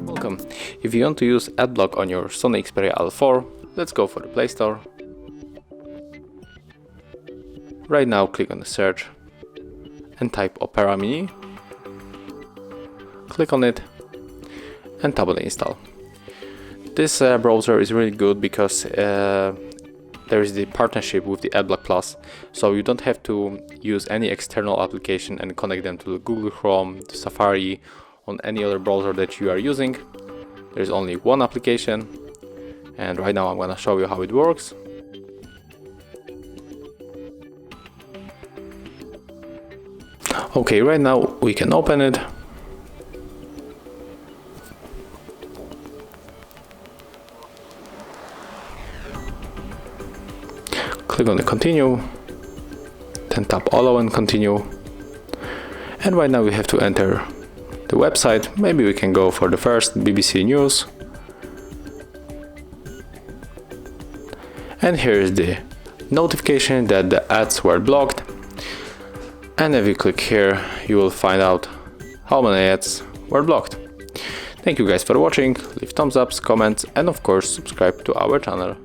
Welcome. If you want to use AdBlock on your SONY Xperia L4, let's go for the Play Store. Right now click on the search and type Opera Mini. Click on it and tap on install. This browser is really good because there is the partnership with the AdBlock Plus, so you don't have to use any external application and connect them to the Google Chrome, to Safari, on any other browser that you are using. There's only one application, and right now I'm gonna show you how it works. Okay, right now we can open it. Click on the continue, then tap allow and continue. And right now we have to enter the website. Maybe we can go for the first, BBC News. And here is the notification that the ads were blocked. And if you click here, you will find out how many ads were blocked. Thank you guys for watching. Leave thumbs ups, comments, and of course subscribe to our channel.